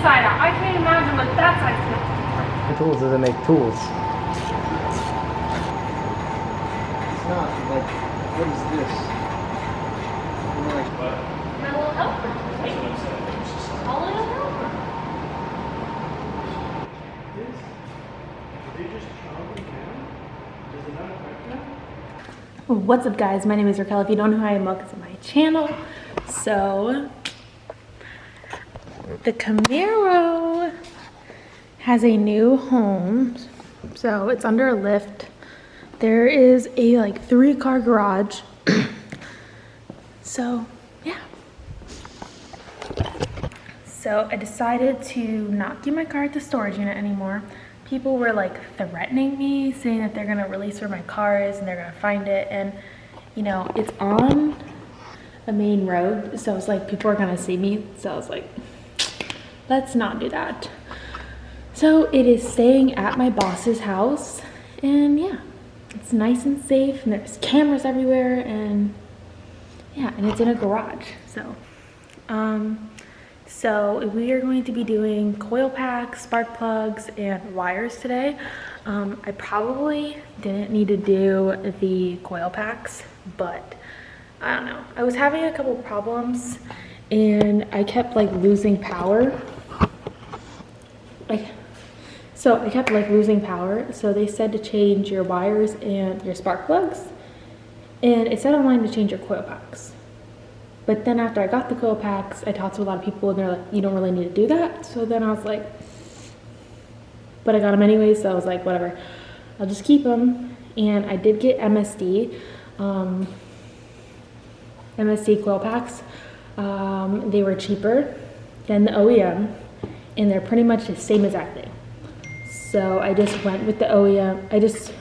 side out. I can't imagine what that side's gonna be. The tools doesn't make tools. It's not like, what is this? I'm like, what? My little helper. Right? A little helper. What's up, guys? My name is Raquel. If you don't know who I am, welcome to my channel. So, the Camaro has a new home. So it's under a lift. There is a like 3-car garage. So yeah. So I decided to not keep my car at the storage unit anymore. People were like threatening me, saying that they're gonna release where my car is and they're gonna find it. And you know, it's on a main road, so it's like people are gonna see me. So I was like, let's not do that. So it is staying at my boss's house, and yeah, it's nice and safe, and there's cameras everywhere, and yeah, and it's in a garage. So we are going to be doing coil packs, spark plugs, and wires today. I probably didn't need to do the coil packs, but I don't know. I was having a couple problems and I kept like losing power. So I kept like losing power. So they said to change your wires and your spark plugs. And it said online to change your coil packs. But then after I got the coil packs, I talked to a lot of people and they're like, you don't really need to do that. So then I was like, but I got them anyway. So I was like, whatever, I'll just keep them. And I did get MSD coil packs. They were cheaper than the OEM and they're pretty much the same exact thing. So I just went with the OEM. I just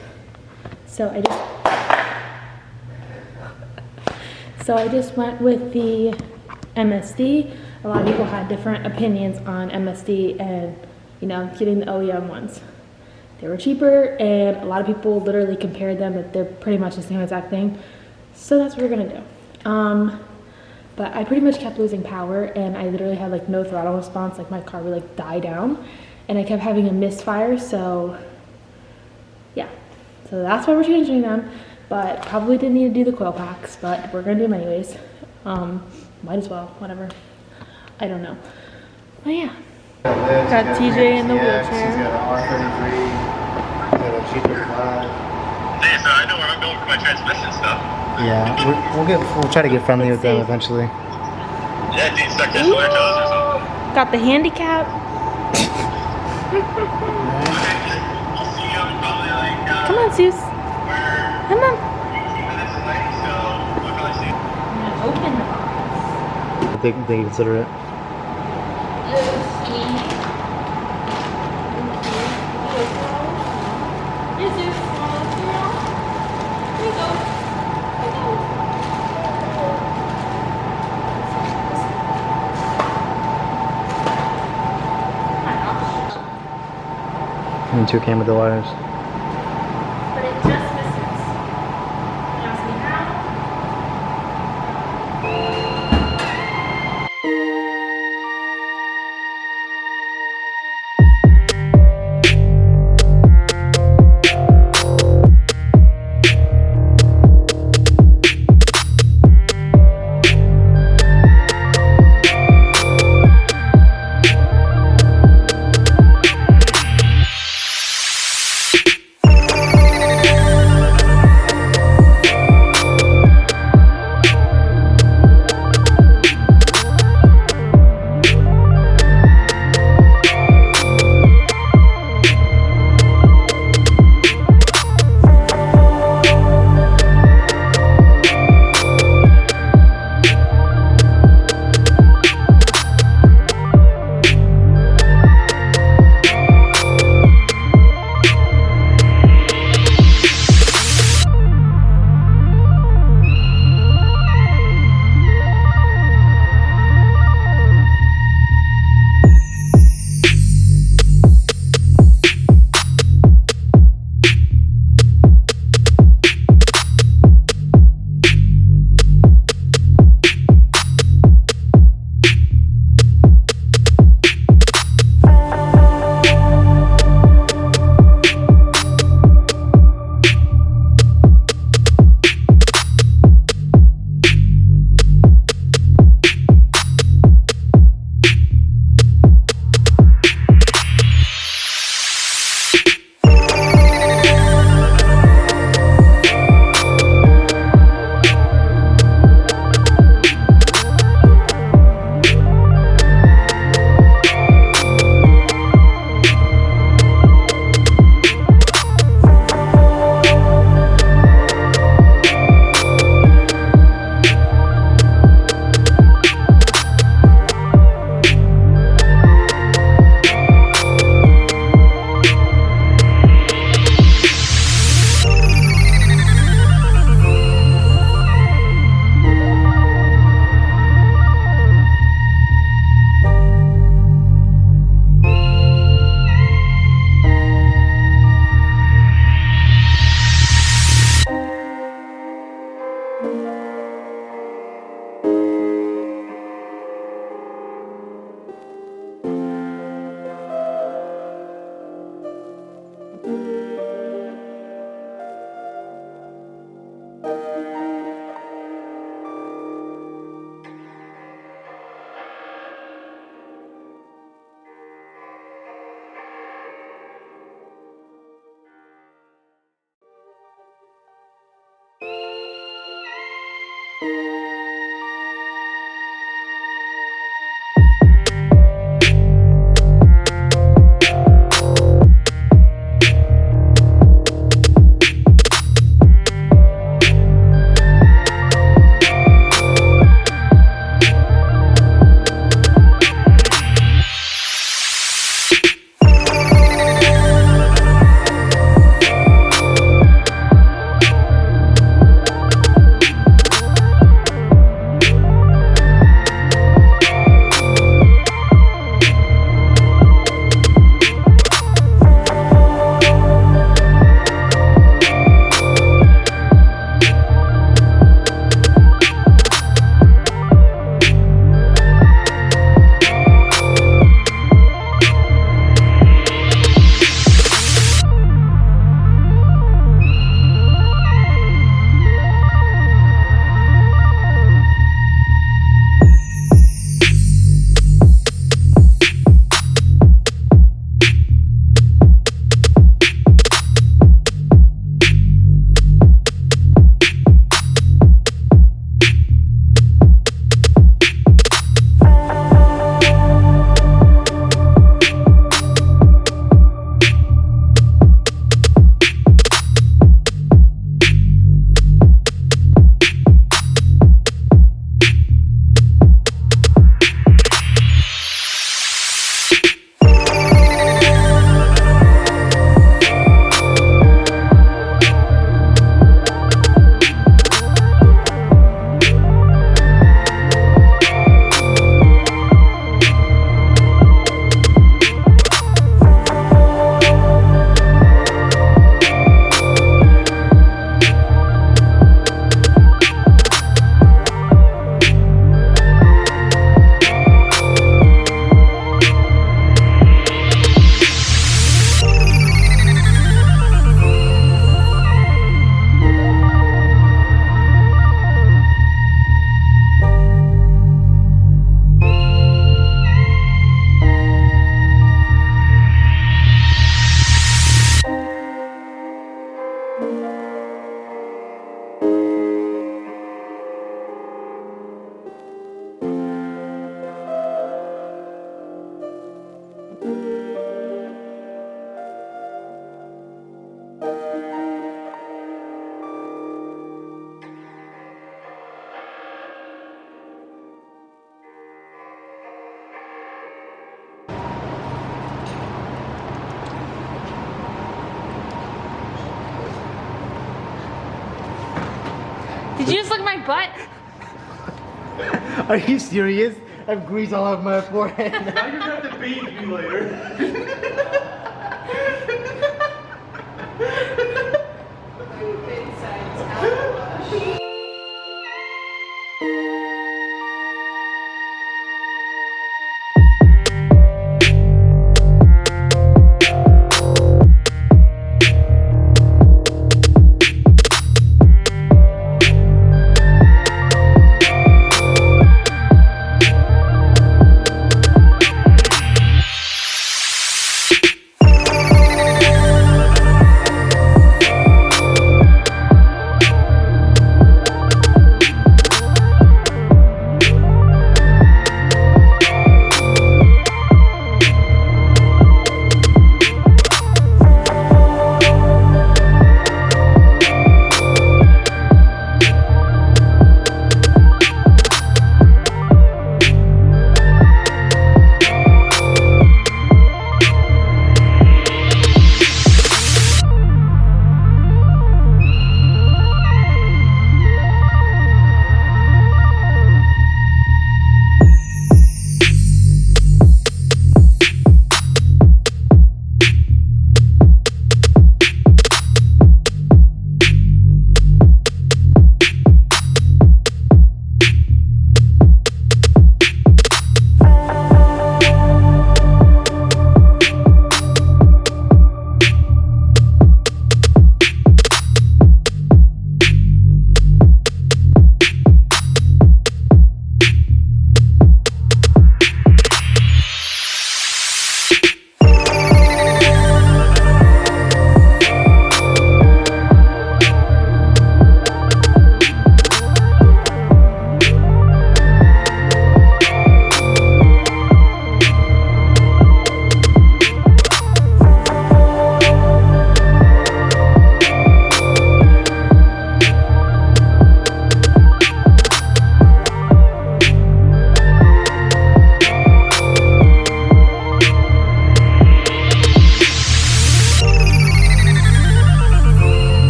went with the MSD. A lot of people had different opinions on MSD and, you know, getting the OEM ones. They were cheaper and a lot of people literally compared them that they're pretty much the same exact thing. So that's what we're gonna do. But I pretty much kept losing power and I literally had like no throttle response. Like my car would like die down and I kept having a misfire. So yeah, so that's why we're changing them. But probably didn't need to do the coil packs, but we're gonna do them anyways. Might as well, whatever. I don't know. But yeah. Got TJ in the wheelchair. He's got an R33, got a G35. Hey, so I know where I'm going for my transmission stuff. Yeah, we'll try to get friendly with them eventually. Yeah, dude, stuck this on their toes or something. Got the handicap. I'll see you in probably like, Come on, Zeus. Come on. 18 minutes away, so we'll probably see. I'm gonna open the box. They consider it. And 2 came with the wires. But it just misses. You ask me how? Did you just look at my butt? Are you serious? I have grease all over my forehead. Now you're gonna have to bathe me later.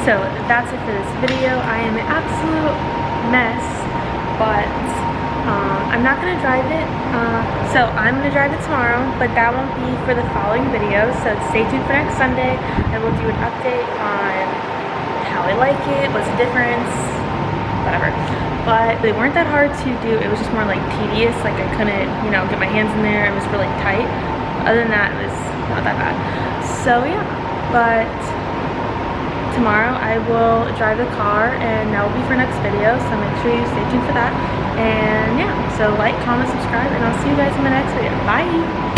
So that's it for this video. I am an absolute mess, but I'm not going to drive it. So I'm going to drive it tomorrow, but that won't be for the following video. So stay tuned for next Sunday, and we'll do an update on how I like it, what's the difference, whatever. But they weren't that hard to do. It was just more like tedious. Like I couldn't, you know, get my hands in there. It was really tight. Other than that, it was not that bad. So yeah, but tomorrow I will drive the car and that will be for next video. So make sure you stay tuned for that. And yeah, so like, comment, subscribe, and I'll see you guys in the next video. Bye!